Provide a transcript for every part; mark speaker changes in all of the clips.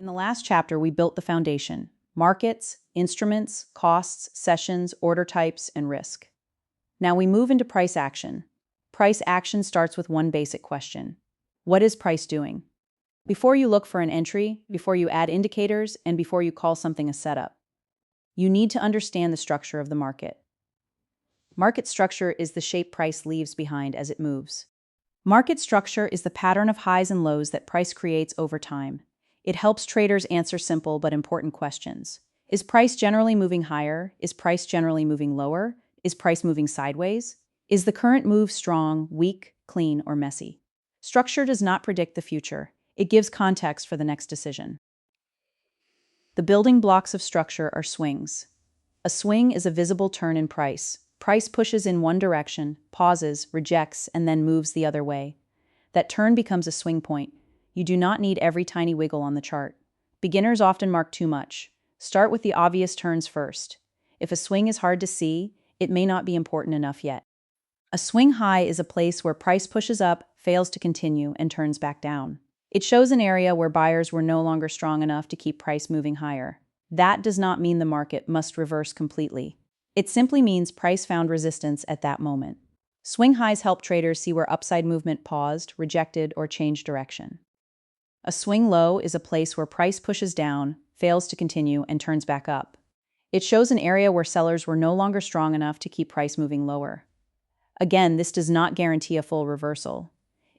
Speaker 1: In the last chapter, we built the foundation: markets, instruments, costs, sessions, order types, and risk. Now we move into price action. Price action starts with one basic question: what is price doing? Before you look for an entry, before you add indicators, and before you call something a setup, you need to understand the structure of the market. Market structure is the shape price leaves behind as it moves. Market structure is the pattern of highs and lows that price creates over time. It helps traders answer simple but important questions. Is price generally moving higher? Is price generally moving lower? Is price moving sideways? Is the current move strong, weak, clean, or messy? Structure does not predict the future. It gives context for the next decision. The building blocks of structure are swings. A swing is a visible turn in price. Price pushes in one direction, pauses, rejects, and then moves the other way. That turn becomes a swing point. You do not need every tiny wiggle on the chart. Beginners often mark too much. Start with the obvious turns first. If a swing is hard to see, it may not be important enough yet. A swing high is a place where price pushes up, fails to continue, and turns back down. It shows an area where buyers were no longer strong enough to keep price moving higher. That does not mean the market must reverse completely. It simply means price found resistance at that moment. Swing highs help traders see where upside movement paused, rejected, or changed direction. A swing low is a place where price pushes down, fails to continue, and turns back up. It shows an area where sellers were no longer strong enough to keep price moving lower. Again, this does not guarantee a full reversal.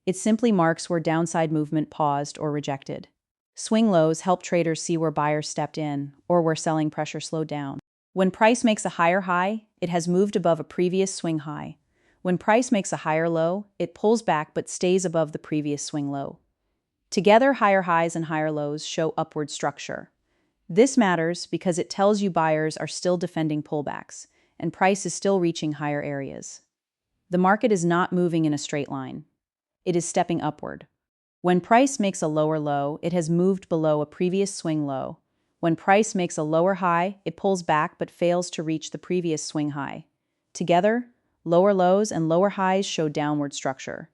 Speaker 1: It simply marks where downside movement paused or rejected. Swing lows help traders see where buyers stepped in or where selling pressure slowed down. When price makes a higher high, it has moved above a previous swing high. When price makes a higher low, it pulls back but stays above the previous swing low. Together, higher highs and higher lows show upward structure. This matters because it tells you buyers are still defending pullbacks, and price is still reaching higher areas. The market is not moving in a straight line. It is stepping upward. When price makes a lower low, it has moved below a previous swing low. When price makes a lower high, it pulls back but fails to reach the previous swing high. Together, lower lows and lower highs show downward structure.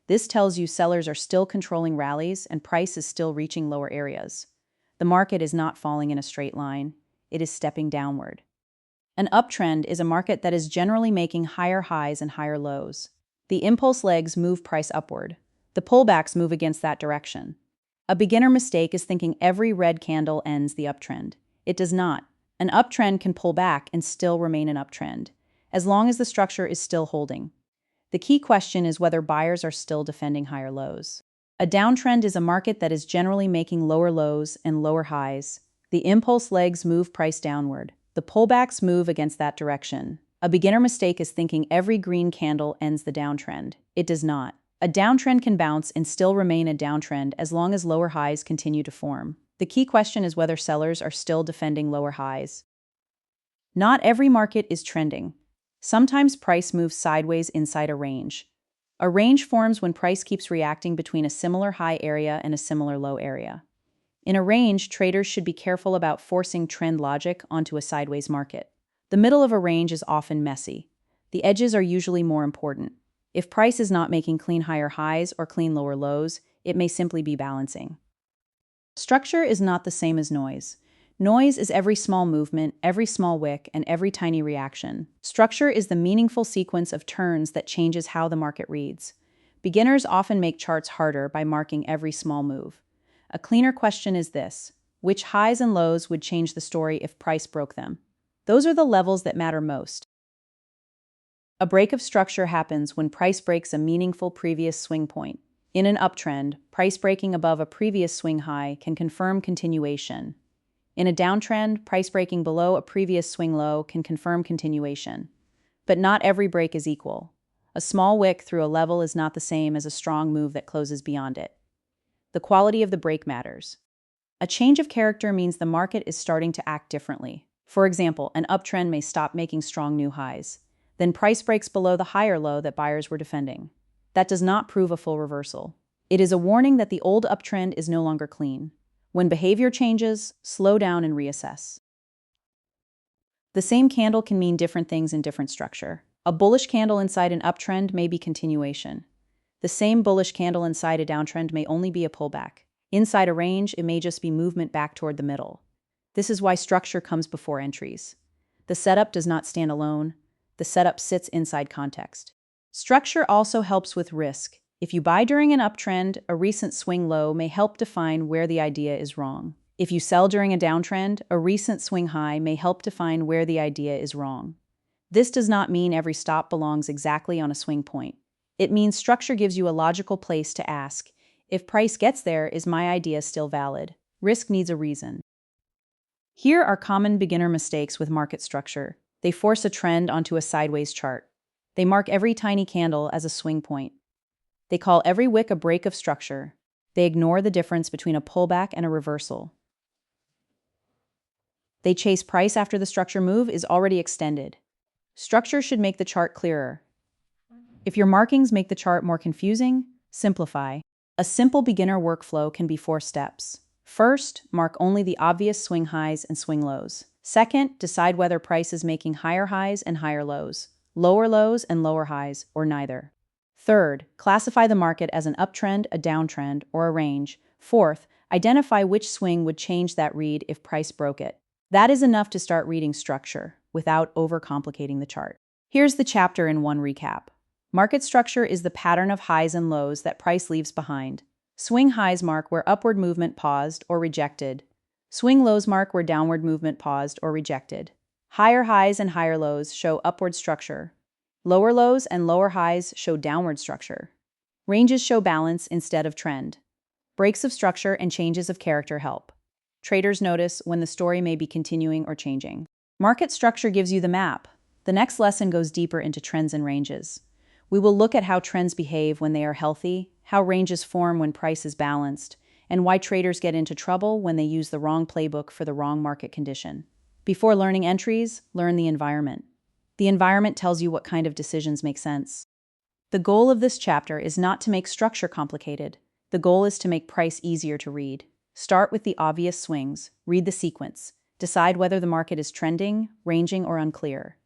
Speaker 1: This tells you sellers are still controlling rallies and price is still reaching lower areas. The market is not falling in a straight line. It is stepping downward. An uptrend is a market that is generally making higher highs and higher lows. The impulse legs move price upward. The pullbacks move against that direction. A beginner mistake is thinking every red candle ends the uptrend. It does not. An uptrend can pull back and still remain an uptrend, as long as the structure is still holding. The key question is whether buyers are still defending higher lows. A downtrend is a market that is generally making lower lows and lower highs. The impulse legs move price downward. The pullbacks move against that direction. A beginner mistake is thinking every green candle ends the downtrend. It does not. A downtrend can bounce and still remain a downtrend as long as lower highs continue to form. The key question is whether sellers are still defending lower highs. Not every market is trending. Sometimes price moves sideways inside a range. A range forms when price keeps reacting between a similar high area and a similar low area. In a range, traders should be careful about forcing trend logic onto a sideways market. The middle of a range is often messy. The edges are usually more important. If price is not making clean higher highs or clean lower lows, it may simply be balancing. Structure is not the same as noise. Noise is every small movement, every small wick, and every tiny reaction. Structure is the meaningful sequence of turns that changes how the market reads. Beginners often make charts harder by marking every small move. A cleaner question is this: which highs and lows would change the story if price broke them? Those are the levels that matter most. A break of structure happens when price breaks a meaningful previous swing point. In an uptrend, price breaking above a previous swing high can confirm continuation. In a downtrend, price breaking below a previous swing low can confirm continuation. But not every break is equal. A small wick through a level is not the same as a strong move that closes beyond it. The quality of the break matters. A change of character means the market is starting to act differently. For example, an uptrend may stop making strong new highs. Then price breaks below the higher low that buyers were defending. That does not prove a full reversal. It is a warning that the old uptrend is no longer clean. When behavior changes, slow down and reassess. The same candle can mean different things in different structure. A bullish candle inside an uptrend may be continuation. The same bullish candle inside a downtrend may only be a pullback. Inside a range, it may just be movement back toward the middle. This is why structure comes before entries. The setup does not stand alone. The setup sits inside context. Structure also helps with risk. If you buy during an uptrend, a recent swing low may help define where the idea is wrong. If you sell during a downtrend, a recent swing high may help define where the idea is wrong. This does not mean every stop belongs exactly on a swing point. It means structure gives you a logical place to ask, if price gets there, is my idea still valid? Risk needs a reason. Here are common beginner mistakes with market structure. They force a trend onto a sideways chart. They mark every tiny candle as a swing point. They call every wick a break of structure. They ignore the difference between a pullback and a reversal. They chase price after the structure move is already extended. Structure should make the chart clearer. If your markings make the chart more confusing, simplify. A simple beginner workflow can be 4 steps. First, mark only the obvious swing highs and swing lows. Second, decide whether price is making higher highs and higher lows, lower lows and lower highs, or neither. Third, classify the market as an uptrend, a downtrend, or a range. Fourth, identify which swing would change that read if price broke it. That is enough to start reading structure without overcomplicating the chart. Here's the chapter in one recap. Market structure is the pattern of highs and lows that price leaves behind. Swing highs mark where upward movement paused or rejected. Swing lows mark where downward movement paused or rejected. Higher highs and higher lows show upward structure. Lower lows and lower highs show downward structure. Ranges show balance instead of trend. Breaks of structure and changes of character help. Traders notice when the story may be continuing or changing. Market structure gives you the map. The next lesson goes deeper into trends and ranges. We will look at how trends behave when they are healthy, how ranges form when price is balanced, and why traders get into trouble when they use the wrong playbook for the wrong market condition. Before learning entries, learn the environment. The environment tells you what kind of decisions make sense. The goal of this chapter is not to make structure complicated. The goal is to make price easier to read. Start with the obvious swings, read the sequence, decide whether the market is trending, ranging, or unclear.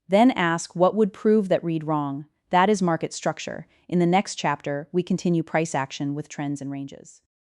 Speaker 1: Then ask what would prove that read wrong. That is market structure. In the next chapter, we continue price action with trends and ranges.